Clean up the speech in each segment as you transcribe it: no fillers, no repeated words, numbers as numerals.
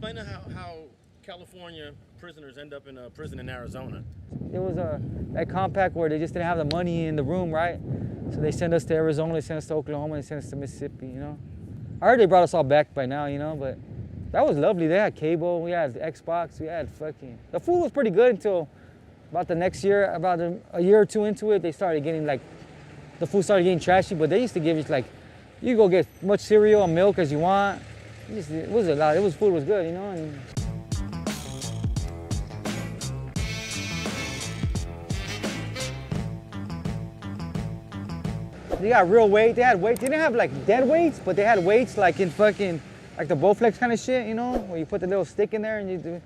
Explain how California prisoners end up in a prison in Arizona. It was that compact where they just didn't have the money in the room, right? So they sent us to Arizona, they sent us to Oklahoma, they sent us to Mississippi, you know? I heard they brought us all back by now, you know, but that was lovely. They had cable, we had Xbox, we had fucking... The food was pretty good until about the next year, about a year or two into it, they started getting like, the food started getting trashy, but they used to give you like, you go get as much cereal and milk as you want. It was a lot, food was good, you know? And they got real weight, they had weight. They didn't have like dead weights, but they had weights like in fucking, like the Bowflex kind of shit, you know? Where you put the little stick in there and you do,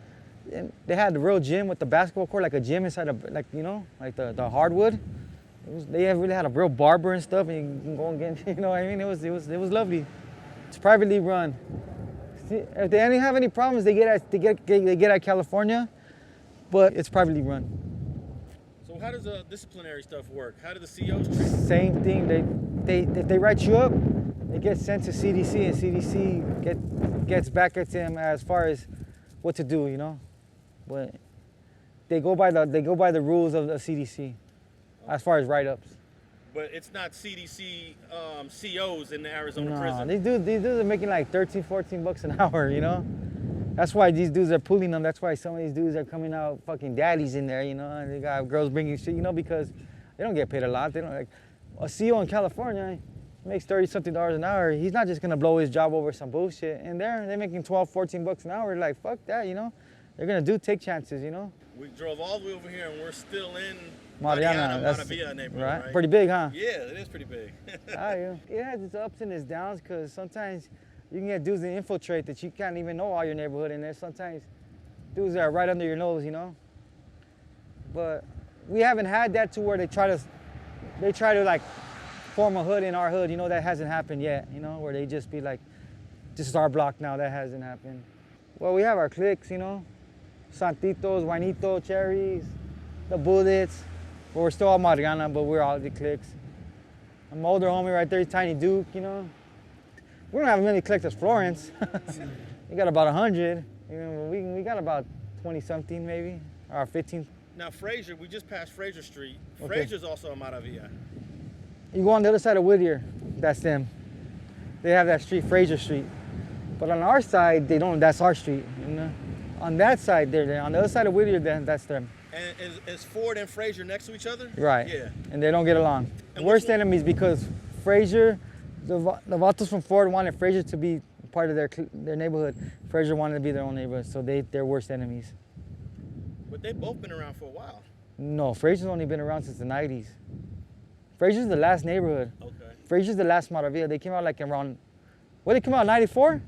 and they had the real gym with the basketball court, like a gym inside of, like, you know, like the hardwood. They really had a real barber and stuff, and you can go and get, you know what I mean? It was lovely. It's privately run. If they don't have any problems, they get at California, but it's privately run. So how does the disciplinary stuff work? How do the COs treat? Same thing. If they write you up, they get sent to CDC, and CDC gets back at them as far as what to do, you know. But they go by the rules of the CDC as far as write-ups. But it's not CDC COs in the Arizona prison. These dudes are making like 13, 14 bucks an hour, you know? That's why these dudes are pulling them. That's why some of these dudes are coming out fucking daddies in there, you know? And they got girls bringing shit, you know, because they don't get paid a lot. They don't, like, a CO in California makes 30-something an hour. He's not just gonna blow his job over some bullshit. And they're making 12, 14 bucks an hour. Like, fuck that, you know? They're gonna take chances, you know? We drove all the way over here and we're still in Marianna Maravilla neighborhood, right? Pretty big, huh? Yeah, it is pretty big. Yeah. It has its ups and its downs, because sometimes you can get dudes that infiltrate that you can't even know all your neighborhood in there. Sometimes dudes that are right under your nose, you know? But we haven't had that to where they try to like form a hood in our hood, you know? That hasn't happened yet, you know? Where they just be like, this is our block now. That hasn't happened. Well, we have our cliques, you know? Santitos, Juanito, Cherries, the Bullets. But we're still all Marianna, but we're all the cliques. My older homie right there, Tiny Duke, you know? We don't have as many cliques as Florence. We got about 100. You know, we got about 20-something maybe, or 15. Now Fraser, we just passed Fraser Street. Okay. Fraser's also a Maravilla. You go on the other side of Whittier, that's them. They have that street, Fraser Street. But on our side, they don't, that's our street, you know? On that side, they're there. On the other side of Whittier, that's them. And is Ford and Fraser next to each other? Right. Yeah. And they don't get along. Worst enemies, because Fraser, the vatos from Ford wanted Fraser to be part of their neighborhood. Fraser wanted to be their own neighborhood, so they're worst enemies. But they've both been around for a while. No, Fraser's only been around since the 90s. Fraser's the last neighborhood. Okay. Fraser's the last Maravilla. They came out like around, what, they came out in 94?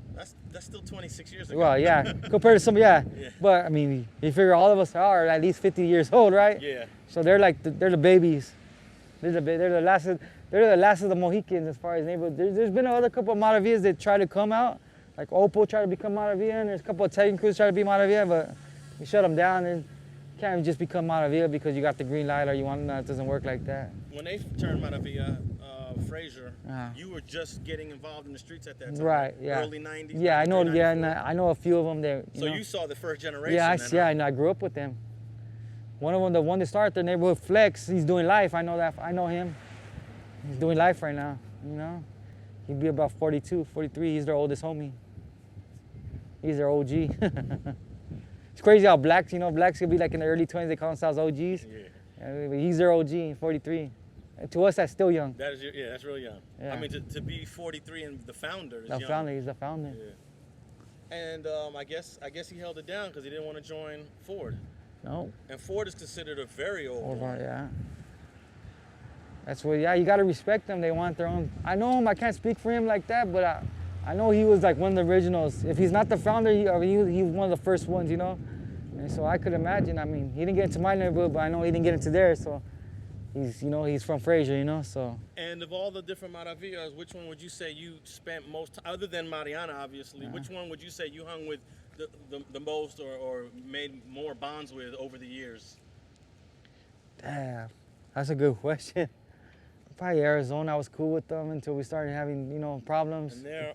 That's still 26 years ago. Well, yeah, compared to some, yeah. But I mean, you figure all of us are at least 50 years old, right? Yeah. So they're like, they're the babies. They're the last of the Mohicans as far as neighborhood. There's been another couple of Maravillas that try to come out. Like Oppo tried to become Maravilla, and there's a couple of Titan crews try to be Maravilla, but we shut them down. And you can't just become Maravilla because you got the green light or you want, no, it doesn't work like that. When they turned Maravilla, Fraser, you were just getting involved in the streets at that time. Right, yeah. Early 90s. Yeah, I know. 94. Yeah, and I know a few of them there. So you saw the first generation. Yeah, and I grew up with them. One of them, the one that started their neighborhood, Flex, he's doing life. I know that. I know him. He's doing life right now. You know, he'd be about 42, 43. He's their oldest homie. He's their OG. It's crazy how blacks, you know, blacks could be like in the early 20s. They call themselves OGs. Yeah. He's their OG, 43. And to us, that's still young. That is, yeah, that's really young. Yeah. I mean, to be 43 and the founder is young. He's the founder. Yeah. And I guess he held it down because he didn't want to join Ford. No. And Ford is considered a very old one. Yeah. That's what, yeah, you got to respect them. They want their own. I know him, I can't speak for him like that, but I know he was like one of the originals. If he's not the founder, he was one of the first ones, you know? And so I could imagine, I mean, he didn't get into my neighborhood, but I know he didn't get into theirs, so. He's from Fraser, you know, so. And of all the different Maravillas, which one would you say you spent most, other than Marianna, obviously, which one would you say you hung with the most or made more bonds with over the years? Damn, that's a good question. Probably Arizona. I was cool with them until we started having, you know, problems. And they're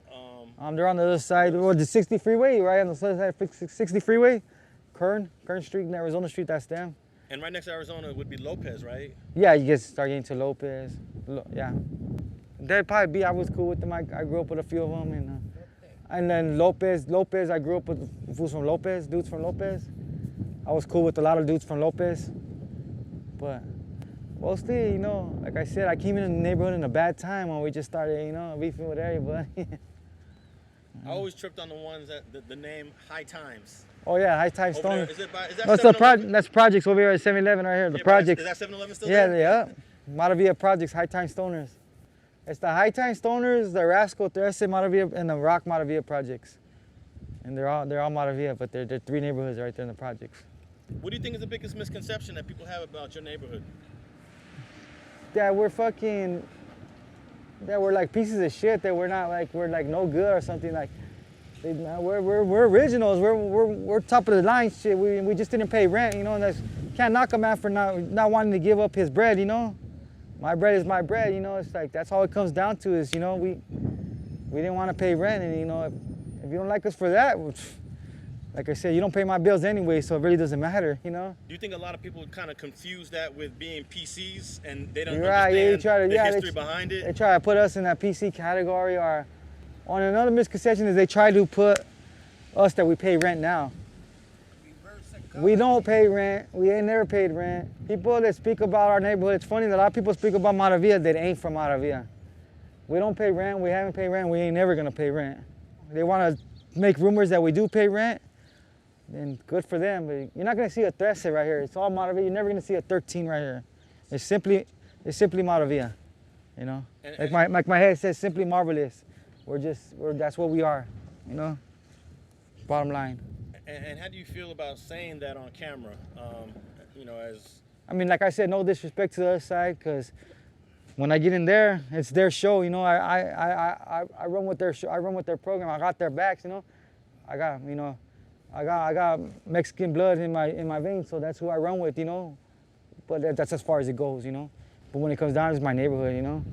They're on the other side, or the 60 freeway, right on the other side, 60 freeway. Kern Street and Arizona Street, that's them. And right next to Arizona would be Lopez, right? Yeah, you just start getting to Lopez. Yeah. They'd probably be, I was cool with them. I grew up with a few of them. And then Lopez, I grew up with dudes from Lopez. I was cool with a lot of dudes from Lopez. But mostly, you know, like I said, I came in the neighborhood in a bad time when we just started, you know, beefing with everybody. I always tripped on the ones that the name High Times. Oh yeah, High Time Over Stoner. there, is that No, it's that's Projects over here at 7-Eleven right here. The Projects. Is that 7-Eleven still Yeah, there? yeah. Maravilla Projects, High Time Stoners. It's the High Time Stoners, the Rascal, the S.A. Maravilla, and the Rock Maravilla Projects. And they're all Maravilla, but they're 3 neighborhoods right there in the projects. What do you think is the biggest misconception that people have about your neighborhood? That we're like pieces of shit, that we're like no good or something. Like we're originals. We're top of the line shit. We just didn't pay rent, you know. And can't knock a man for not wanting to give up his bread, you know. My bread is my bread, you know. It's like that's all it comes down to is, you know, we didn't want to pay rent, and you know, if you don't like us for that, like I said, you don't pay my bills anyway, so it really doesn't matter, you know. Do you think a lot of people kind of confuse that with being PCs and they don't Right, understand the history behind it? They try to put us in that PC category, or on another misconception is they try to put us that we pay rent now. We don't pay rent. We ain't never paid rent. People that speak about our neighborhood, it's funny that a lot of people speak about Maravilla that ain't from Maravilla. We don't pay rent. We haven't paid rent. We ain't never gonna pay rent. They want to make rumors that we do pay rent, then good for them. But you're not gonna see a 13 right here. It's all Maravilla. You're never gonna see a 13 right here. It's simply Maravilla, you know. Like my head says, simply marvelous. That's what we are, you know. Bottom line. And how do you feel about saying that on camera? You know, I mean, like I said, no disrespect to the other side, because when I get in there, it's their show. You know, I run with their show. I run with their program. I got their backs. You know, I got Mexican blood in my veins, so that's who I run with. You know, but that's as far as it goes. You know, but when it comes down, it's my neighborhood. You know,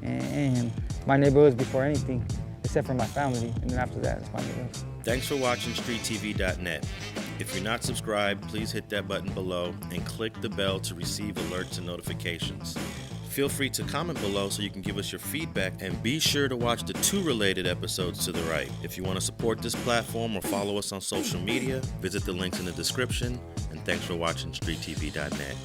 and my neighborhood's before anything, except for my family, and then after that, it's my neighborhood. Thanks for watching StreetTV.net. If you're not subscribed, please hit that button below and click the bell to receive alerts and notifications. Feel free to comment below so you can give us your feedback, and be sure to watch the 2 related episodes to the right. If you want to support this platform or follow us on social media, visit the links in the description, and thanks for watching StreetTV.net.